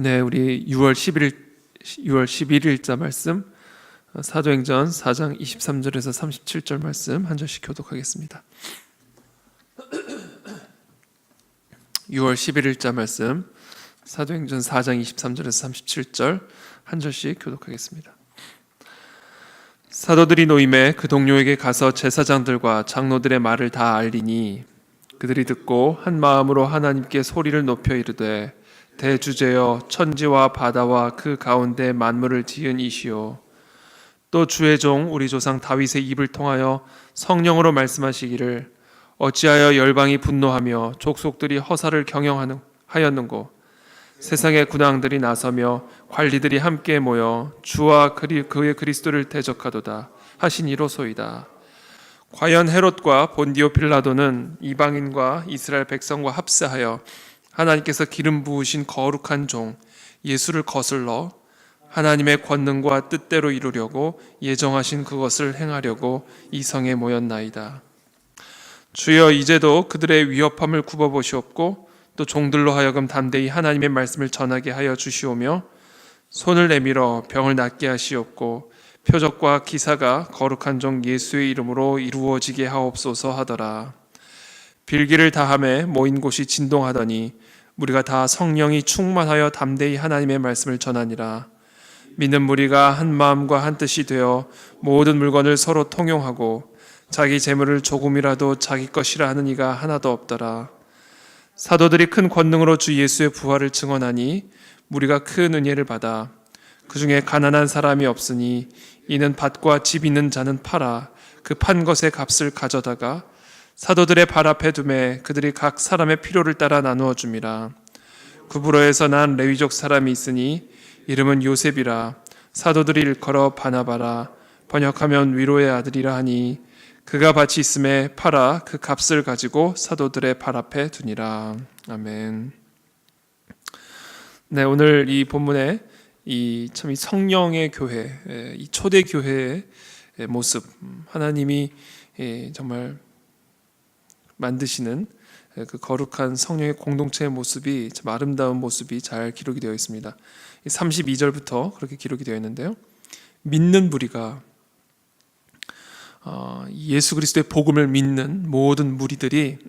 네, 우리 6월 11일자 말씀 사도행전 4장 23절에서 37절 말씀 한 절씩 교독하겠습니다. 6월 11일자 말씀 사도행전 4장 23절에서 37절 한 절씩 교독하겠습니다. 사도들이 노임에 그 동료에게 가서 제사장들과 장로들의 말을 다 알리니 그들이 듣고 한 마음으로 하나님께 소리를 높여 이르되 대주제여 천지와 바다와 그 가운데 만물을 지은 이시오 또 주의 종 우리 조상 다윗의 입을 통하여 성령으로 말씀하시기를 어찌하여 열방이 분노하며 족속들이 허사를 경영하였는고 세상의 군왕들이 나서며 관리들이 함께 모여 주와 그의 그리스도를 대적하도다 하시니로소이다. 과연 헤롯과 본디오 빌라도는 이방인과 이스라엘 백성과 합세하여 하나님께서 기름 부으신 거룩한 종 예수를 거슬러 하나님의 권능과 뜻대로 이루려고 예정하신 그것을 행하려고 이 성에 모였나이다. 주여 이제도 그들의 위협함을 굽어보시옵고 또 종들로 하여금 담대히 하나님의 말씀을 전하게 하여 주시오며 손을 내밀어 병을 낫게 하시옵고 표적과 기사가 거룩한 종 예수의 이름으로 이루어지게 하옵소서 하더라. 빌기를 다함에 모인 곳이 진동하더니 우리가 다 성령이 충만하여 담대히 하나님의 말씀을 전하니라. 믿는 무리가 한 마음과 한 뜻이 되어 모든 물건을 서로 통용하고 자기 재물을 조금이라도 자기 것이라 하는 이가 하나도 없더라. 사도들이 큰 권능으로 주 예수의 부활을 증언하니 우리가 큰 은혜를 받아 그 중에 가난한 사람이 없으니 이는 밭과 집 있는 자는 팔아 그 판 것의 값을 가져다가 사도들의 발 앞에 두매 그들이 각 사람의 필요를 따라 나누어 줌이라. 구브로에서 난 레위족 사람이 있으니 이름은 요셉이라. 사도들이 일컬어 바나바라 번역하면 위로의 아들이라 하니 그가 밭이 있음에 팔아 그 값을 가지고 사도들의 발 앞에 두니라. 아멘. 네, 오늘 이 본문에 이 성령의 교회, 이 초대 교회의 모습, 하나님이 정말 만드시는 그 거룩한 성령의 공동체의 모습이 참 아름다운 모습이 잘 기록이 되어 있습니다. 32절부터 그렇게 기록이 되어 있는데요. 믿는 무리가 예수 그리스도의 복음을 믿는 모든 무리들이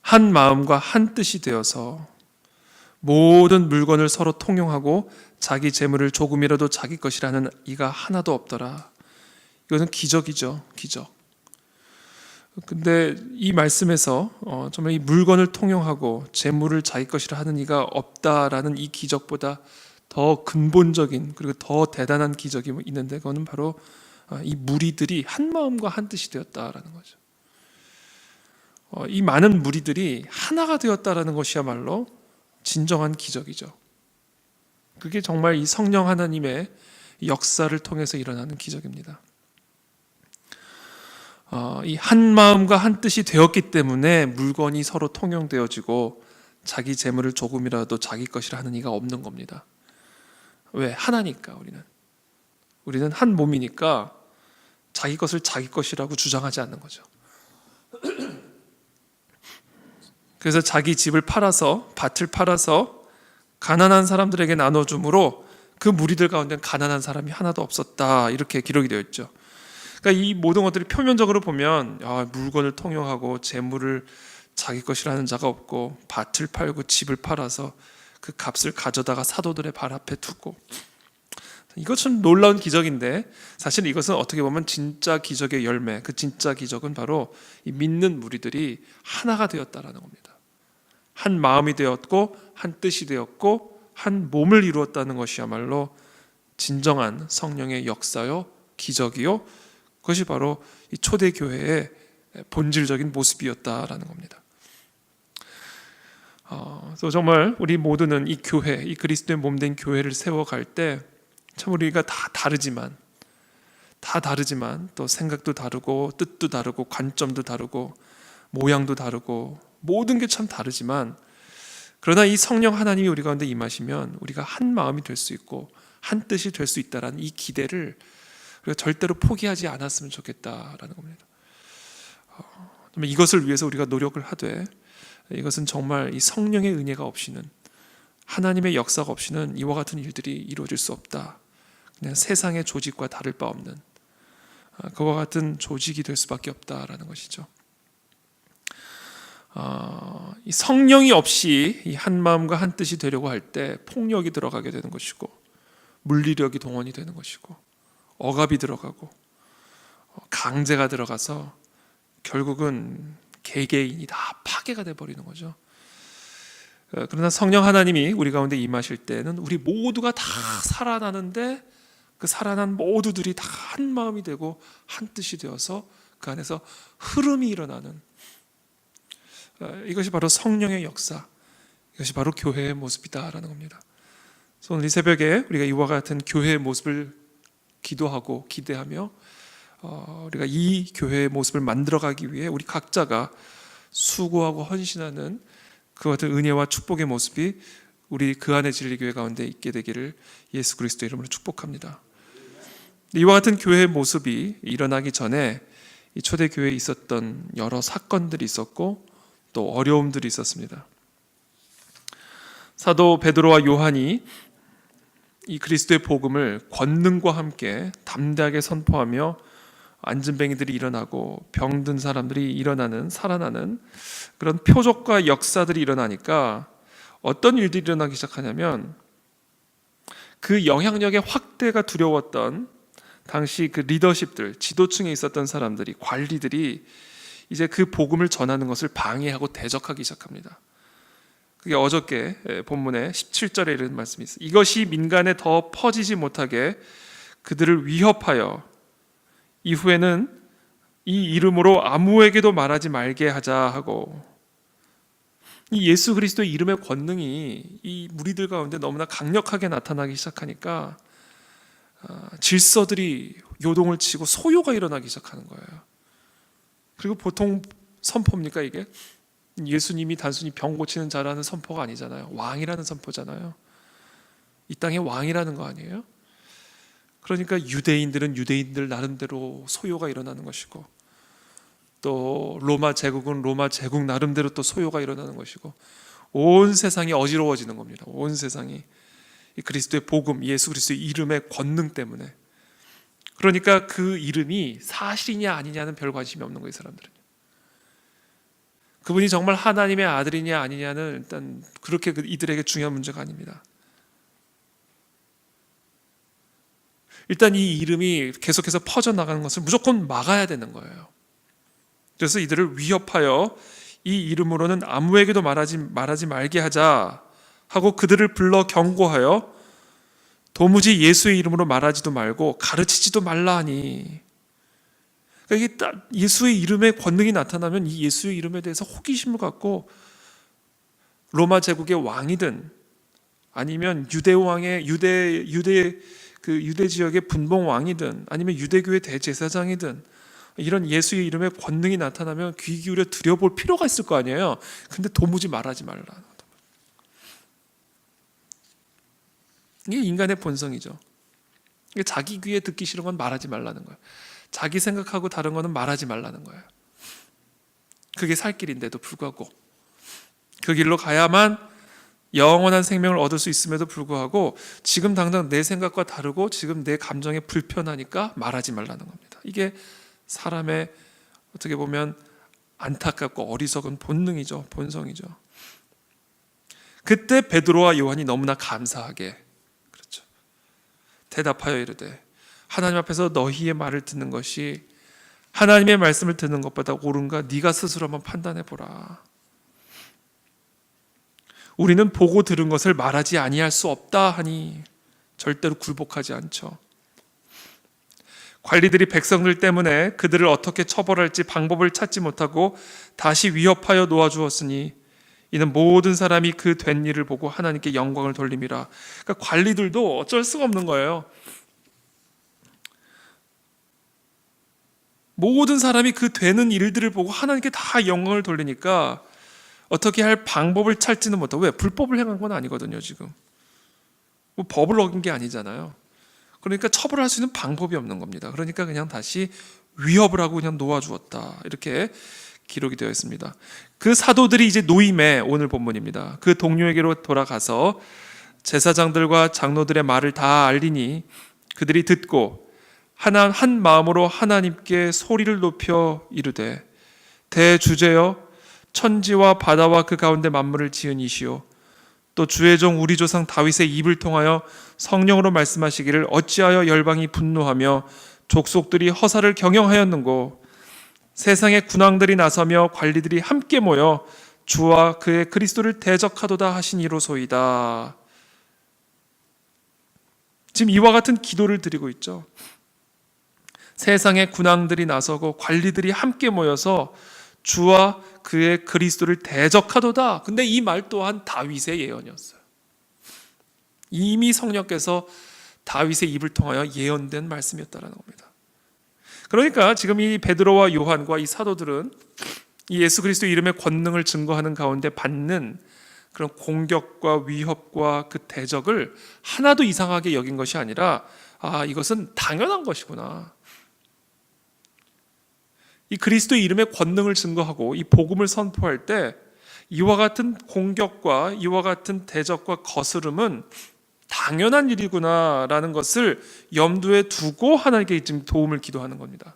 한 마음과 한 뜻이 되어서 모든 물건을 서로 통용하고 자기 재물을 조금이라도 자기 것이라는 이가 하나도 없더라. 이것은 기적이죠, 기적. 근데 이 말씀에서 정말 이 물건을 통용하고 재물을 자기 것이라 하는 이가 없다라는 이 기적보다 더 근본적인 그리고 더 대단한 기적이 있는데 그거는 바로 이 무리들이 한 마음과 한 뜻이 되었다라는 거죠. 이 많은 무리들이 하나가 되었다라는 것이야말로 진정한 기적이죠. 그게 정말 이 성령 하나님의 역사를 통해서 일어나는 기적입니다. 이 한 마음과 한 뜻이 되었기 때문에 물건이 서로 통용되어지고 자기 재물을 조금이라도 자기 것이라 하는 이가 없는 겁니다. 왜? 하나니까. 우리는 한 몸이니까 자기 것을 자기 것이라고 주장하지 않는 거죠. 그래서 자기 집을 팔아서, 밭을 팔아서 가난한 사람들에게 나눠줌으로 그 무리들 가운데 가난한 사람이 하나도 없었다, 이렇게 기록이 되어 있죠. 그러니까 이 모든 것들이 표면적으로 보면 물건을 통용하고 재물을 자기 것이라는 자가 없고 밭을 팔고 집을 팔아서 그 값을 가져다가 사도들의 발 앞에 두고, 이것은 놀라운 기적인데 사실 이것은 어떻게 보면 진짜 기적의 열매, 그 진짜 기적은 바로 이 믿는 무리들이 하나가 되었다라는 겁니다. 한 마음이 되었고 한 뜻이 되었고 한 몸을 이루었다는 것이야말로 진정한 성령의 역사요, 기적이요, 그것이 바로 이 초대교회의 본질적인 모습이었다라는 겁니다. 그래서 정말 우리 모두는 이 교회, 이 그리스도의 몸된 교회를 세워갈 때 참 우리가 다 다르지만 또 생각도 다르고 뜻도 다르고 관점도 다르고 모양도 다르고 모든 게 참 다르지만, 그러나 이 성령 하나님이 우리 가운데 임하시면 우리가 한 마음이 될 수 있고 한 뜻이 될 수 있다라는 이 기대를 우리가 절대로 포기하지 않았으면 좋겠다라는 겁니다. 이것을 위해서 우리가 노력을 하되, 이것은 정말 이 성령의 은혜가 없이는 하나님의 역사가 없이는 이와 같은 일들이 이루어질 수 없다. 그냥 세상의 조직과 다를 바 없는 그와 같은 조직이 될 수밖에 없다라는 것이죠. 이 성령이 없이 이 한 마음과 한 뜻이 되려고 할 때 폭력이 들어가게 되는 것이고, 물리력이 동원이 되는 것이고, 억압이 들어가고, 강제가 들어가서 결국은 개개인이 다 파괴가 돼버리는 거죠. 그러나 성령 하나님이 우리 가운데 임하실 때는 우리 모두가 다 살아나는데, 그 살아난 모두들이 다 한 마음이 되고 한 뜻이 되어서 그 안에서 흐름이 일어나는, 이것이 바로 성령의 역사, 이것이 바로 교회의 모습이다라는 겁니다. 그래서 오늘 이 새벽에 우리가 이와 같은 교회의 모습을 기도하고 기대하며 우리가 이 교회의 모습을 만들어가기 위해 우리 각자가 수고하고 헌신하는 그 같은 은혜와 축복의 모습이 우리 그 안의 진리교회 가운데 있게 되기를 예수 그리스도의 이름으로 축복합니다. 이와 같은 교회의 모습이 일어나기 전에 이 초대교회에 있었던 여러 사건들이 있었고 또 어려움들이 있었습니다. 사도 베드로와 요한이 이 그리스도의 복음을 권능과 함께 담대하게 선포하며 안진뱅이들이 일어나고 병든 사람들이 일어나는, 살아나는 그런 표적과 역사들이 일어나니까 어떤 일들이 일어나기 시작하냐면, 그 영향력의 확대가 두려웠던 당시 그 리더십들, 지도층에 있었던 사람들이, 관리들이 이제 그 복음을 전하는 것을 방해하고 대적하기 시작합니다. 그게 어저께 본문에 17절에 이런 말씀이 있어요. 이것이 민간에 더 퍼지지 못하게 그들을 위협하여 이후에는 이 이름으로 아무에게도 말하지 말게 하자 하고, 이 예수 그리스도의 이름의 권능이 이 무리들 가운데 너무나 강력하게 나타나기 시작하니까 질서들이 요동을 치고 소요가 일어나기 시작하는 거예요. 그리고 보통 선포입니까 이게? 예수님이 단순히 병 고치는 자라는 선포가 아니잖아요. 왕이라는 선포잖아요. 이 땅의 왕이라는 거 아니에요? 그러니까 유대인들은 유대인들 나름대로 소요가 일어나는 것이고, 또 로마 제국은 로마 제국 나름대로 또 소요가 일어나는 것이고, 온 세상이 어지러워지는 겁니다. 온 세상이 이 그리스도의 복음, 예수 그리스도의 이름의 권능 때문에. 그러니까 그 이름이 사실이냐 아니냐는 별 관심이 없는 거예요, 사람들은. 그분이 정말 하나님의 아들이냐 아니냐는 일단 그렇게 이들에게 중요한 문제가 아닙니다. 일단 이 이름이 계속해서 퍼져나가는 것을 무조건 막아야 되는 거예요. 그래서 이들을 위협하여 이 이름으로는 아무에게도 말하지 말게 하자 하고 그들을 불러 경고하여 도무지 예수의 이름으로 말하지도 말고 가르치지도 말라 하니, 그러니까 이게 딱 예수의 이름의 권능이 나타나면 이 예수의 이름에 대해서 호기심을 갖고 로마 제국의 왕이든 아니면 유대 왕의 유대 지역의 분봉 왕이든 아니면 유대교의 대제사장이든 이런 예수의 이름의 권능이 나타나면 귀 기울여 들여볼 필요가 있을 거 아니에요. 근데 도무지 말하지 말라. 이게 인간의 본성이죠. 이게 자기 귀에 듣기 싫은 건 말하지 말라는 거예요. 자기 생각하고 다른 거는 말하지 말라는 거예요. 그게 살 길인데도 불구하고, 그 길로 가야만 영원한 생명을 얻을 수 있음에도 불구하고 지금 당장 내 생각과 다르고 지금 내 감정에 불편하니까 말하지 말라는 겁니다. 이게 사람의 어떻게 보면 안타깝고 어리석은 본능이죠. 본성이죠. 그때 베드로와 요한이 너무나 감사하게 그렇죠. 대답하여 이르되 하나님 앞에서 너희의 말을 듣는 것이 하나님의 말씀을 듣는 것보다 옳은가 네가 스스로 한번 판단해 보라. 우리는 보고 들은 것을 말하지 아니할 수 없다 하니 절대로 굴복하지 않죠. 관리들이 백성들 때문에 그들을 어떻게 처벌할지 방법을 찾지 못하고 다시 위협하여 놓아주었으니 이는 모든 사람이 그 된 일을 보고 하나님께 영광을 돌림이라. 그러니까 관리들도 어쩔 수가 없는 거예요. 모든 사람이 그 되는 일들을 보고 하나님께 다 영광을 돌리니까 어떻게 할 방법을 찾지는 못하고, 왜? 불법을 행한 건 아니거든요. 지금 뭐 법을 어긴 게 아니잖아요. 그러니까 처벌할 수 있는 방법이 없는 겁니다. 그러니까 그냥 다시 위협을 하고 그냥 놓아주었다. 이렇게 기록이 되어 있습니다. 그 사도들이 이제 노임에, 오늘 본문입니다, 그 동료에게로 돌아가서 제사장들과 장로들의 말을 다 알리니 그들이 듣고 한 마음으로 하나님께 소리를 높여 이르되 대주제여 천지와 바다와 그 가운데 만물을 지은 이시오 또 주의 종 우리 조상 다윗의 입을 통하여 성령으로 말씀하시기를 어찌하여 열방이 분노하며 족속들이 허사를 경영하였는고 세상의 군왕들이 나서며 관리들이 함께 모여 주와 그의 그리스도를 대적하도다 하시니로소이다. 지금 이와 같은 기도를 드리고 있죠. 세상의 군왕들이 나서고 관리들이 함께 모여서 주와 그의 그리스도를 대적하도다. 근데 이 말 또한 다윗의 예언이었어요. 이미 성령께서 다윗의 입을 통하여 예언된 말씀이었다는 겁니다. 그러니까 지금 이 베드로와 요한과 이 사도들은 이 예수 그리스도 이름의 권능을 증거하는 가운데 받는 그런 공격과 위협과 그 대적을 하나도 이상하게 여긴 것이 아니라 이것은 당연한 것이구나. 이 그리스도의 이름의 권능을 증거하고 이 복음을 선포할 때 이와 같은 공격과 이와 같은 대적과 거스름은 당연한 일이구나라는 것을 염두에 두고 하나님께 지금 도움을 기도하는 겁니다.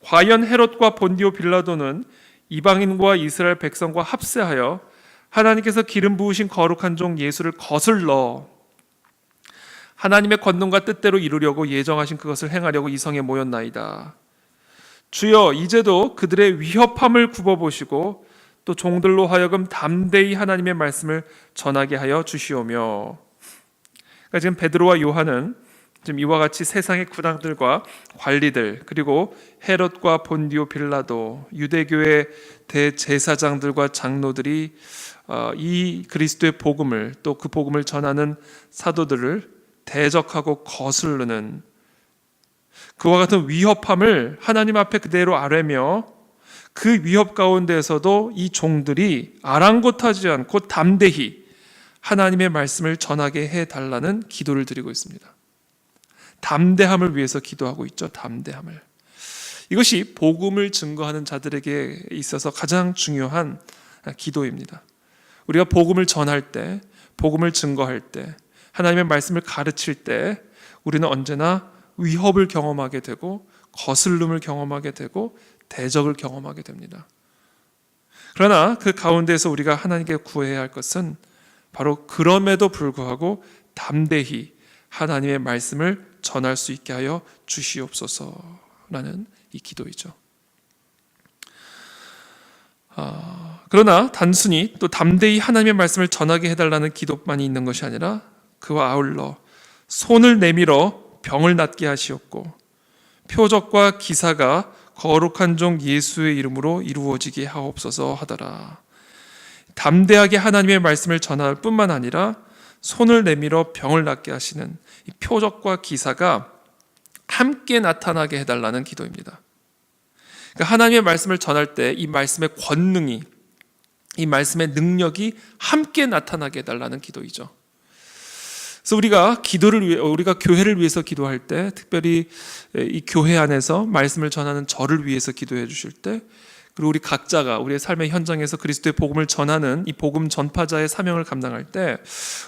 과연 헤롯과 본디오 빌라도는 이방인과 이스라엘 백성과 합세하여 하나님께서 기름 부으신 거룩한 종 예수를 거슬러 하나님의 권능과 뜻대로 이루려고 예정하신 그것을 행하려고 이 성에 모였나이다. 주여 이제도 그들의 위협함을 굽어보시고 또 종들로 하여금 담대히 하나님의 말씀을 전하게 하여 주시오며. 그러니까 지금 베드로와 요한은 지금 이와 같이 세상의 군왕들과 관리들 그리고 헤롯과 본디오 빌라도 유대교의 대제사장들과 장로들이 이 그리스도의 복음을 또 그 복음을 전하는 사도들을 대적하고 거스르는 그와 같은 위협함을 하나님 앞에 그대로 아뢰며 그 위협 가운데에서도 이 종들이 아랑곳하지 않고 담대히 하나님의 말씀을 전하게 해달라는 기도를 드리고 있습니다. 담대함을 위해서 기도하고 있죠. 담대함을. 이것이 복음을 증거하는 자들에게 있어서 가장 중요한 기도입니다. 우리가 복음을 전할 때, 복음을 증거할 때, 하나님의 말씀을 가르칠 때 우리는 언제나 위협을 경험하게 되고 거슬림을 경험하게 되고 대적을 경험하게 됩니다. 그러나 그 가운데에서 우리가 하나님께 구해야 할 것은 바로 그럼에도 불구하고 담대히 하나님의 말씀을 전할 수 있게 하여 주시옵소서라는 이 기도이죠. 그러나 단순히 또 담대히 하나님의 말씀을 전하게 해달라는 기도만이 있는 것이 아니라 그와 아울러 손을 내밀어 병을 낫게 하시옵고 표적과 기사가 거룩한 종 예수의 이름으로 이루어지게 하옵소서 하더라. 담대하게 하나님의 말씀을 전할 뿐만 아니라 손을 내밀어 병을 낫게 하시는 이 표적과 기사가 함께 나타나게 해달라는 기도입니다. 그러니까 하나님의 말씀을 전할 때 이 말씀의 권능이, 이 말씀의 능력이 함께 나타나게 해달라는 기도이죠. 그래서 우리가 교회를 위해서 기도할 때, 특별히 이 교회 안에서 말씀을 전하는 저를 위해서 기도해 주실 때, 그리고 우리 각자가 우리의 삶의 현장에서 그리스도의 복음을 전하는 이 복음 전파자의 사명을 감당할 때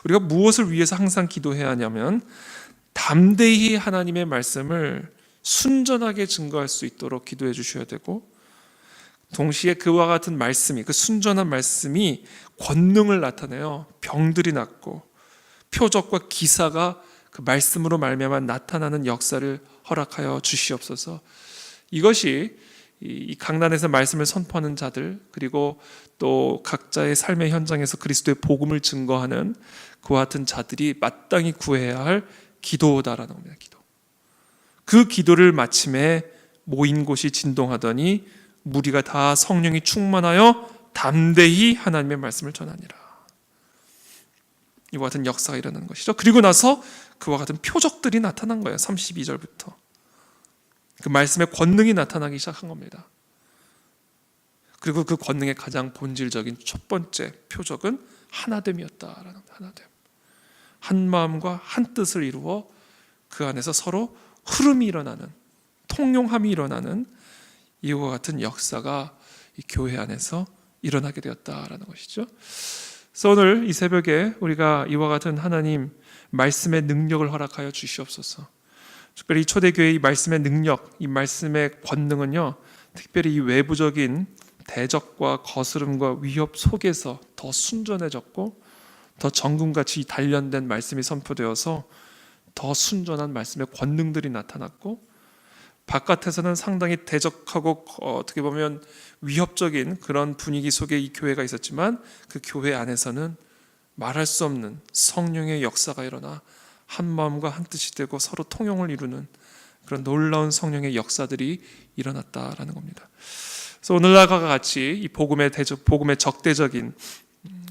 우리가 무엇을 위해서 항상 기도해야 하냐면 담대히 하나님의 말씀을 순전하게 증거할 수 있도록 기도해 주셔야 되고, 동시에 그와 같은 말씀이, 그 순전한 말씀이 권능을 나타내요. 병들이 낫고 표적과 기사가 그 말씀으로 말미암아 나타나는 역사를 허락하여 주시옵소서. 이것이 이 강단에서 말씀을 선포하는 자들, 그리고 또 각자의 삶의 현장에서 그리스도의 복음을 증거하는 그와 같은 자들이 마땅히 구해야 할 기도다라는 겁니다. 기도. 그 기도를 마침에 모인 곳이 진동하더니 무리가 다 성령이 충만하여 담대히 하나님의 말씀을 전하니라. 이와 같은 역사가 일어나는 것이죠. 그리고 나서 그와 같은 표적들이 나타난 거예요. 32절부터 그 말씀의 권능이 나타나기 시작한 겁니다. 그리고 그 권능의 가장 본질적인 첫 번째 표적은 하나됨이었다라는, 하나됨. 한 마음과 한 뜻을 이루어 그 안에서 서로 흐름이 일어나는, 통용함이 일어나는 이와 같은 역사가 이 교회 안에서 일어나게 되었다라는 것이죠. 그래서 오늘 이 새벽에 우리가 이와 같은 하나님 말씀의 능력을 허락하여 주시옵소서. 특별히 초대교회의 이 말씀의 능력, 이 말씀의 권능은요, 특별히 이 외부적인 대적과 거스름과 위협 속에서 더 순전해졌고 더 정금같이 단련된 말씀이 선포되어서 더 순전한 말씀의 권능들이 나타났고, 바깥에서는 상당히 대적하고 어떻게 보면 위협적인 그런 분위기 속에 이 교회가 있었지만, 그 교회 안에서는 말할 수 없는 성령의 역사가 일어나 한 마음과 한 뜻이 되고 서로 통용을 이루는 그런 놀라운 성령의 역사들이 일어났다라는 겁니다. 그래서 오늘날과 같이 이 복음의 적대적인,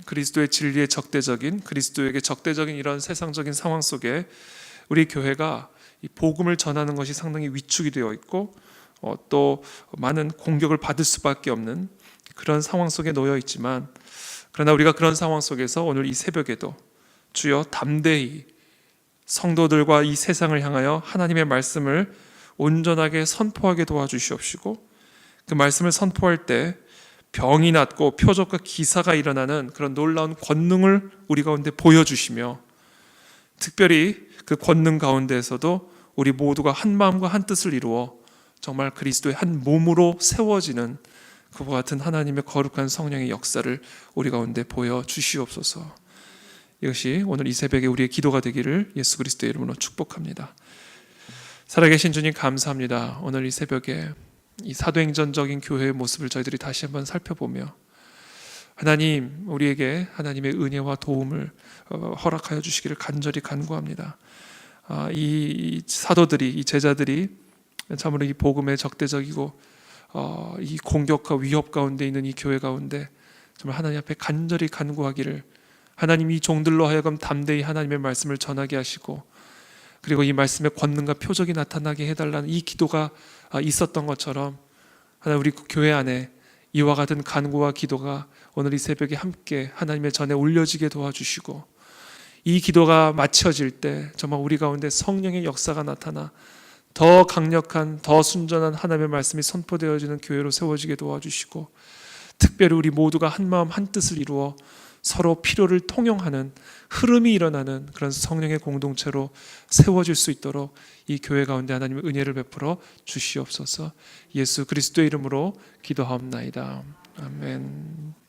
그리스도의 진리의 적대적인, 그리스도에게 적대적인 이런 세상적인 상황 속에 우리 교회가 이 복음을 전하는 것이 상당히 위축이 되어 있고 또 많은 공격을 받을 수밖에 없는 그런 상황 속에 놓여 있지만, 그러나 우리가 그런 상황 속에서 오늘 이 새벽에도 주여 담대히 성도들과 이 세상을 향하여 하나님의 말씀을 온전하게 선포하게 도와주시옵시고, 그 말씀을 선포할 때 병이 낫고 표적과 기사가 일어나는 그런 놀라운 권능을 우리 가운데 보여주시며, 특별히 그 권능 가운데에서도 우리 모두가 한 마음과 한 뜻을 이루어 정말 그리스도의 한 몸으로 세워지는 그와 같은 하나님의 거룩한 성령의 역사를 우리 가운데 보여주시옵소서. 이것이 오늘 이 새벽에 우리의 기도가 되기를 예수 그리스도의 이름으로 축복합니다. 살아계신 주님 감사합니다. 오늘 이 새벽에 이 사도행전적인 교회의 모습을 저희들이 다시 한번 살펴보며, 하나님 우리에게 하나님의 은혜와 도움을 허락하여 주시기를 간절히 간구합니다. 이 사도들이, 이 제자들이 참으로 이 복음의 적대적이고 이 공격과 위협 가운데 있는 이 교회 가운데 정말 하나님 앞에 간절히 간구하기를, 하나님 이 종들로 하여금 담대히 하나님의 말씀을 전하게 하시고, 그리고 이 말씀의 권능과 표적이 나타나게 해달라는 이 기도가 있었던 것처럼, 하나님 우리 교회 안에 이와 같은 간구와 기도가 오늘 이 새벽에 함께 하나님의 전에 올려지게 도와주시고, 이 기도가 마쳐질 때 정말 우리 가운데 성령의 역사가 나타나 더 강력한, 더 순전한 하나님의 말씀이 선포되어지는 교회로 세워지게 도와주시고, 특별히 우리 모두가 한 마음 한 뜻을 이루어 서로 필요를 통용하는 흐름이 일어나는 그런 성령의 공동체로 세워질 수 있도록 이 교회 가운데 하나님의 은혜를 베풀어 주시옵소서. 예수 그리스도의 이름으로 기도하옵나이다. 아멘.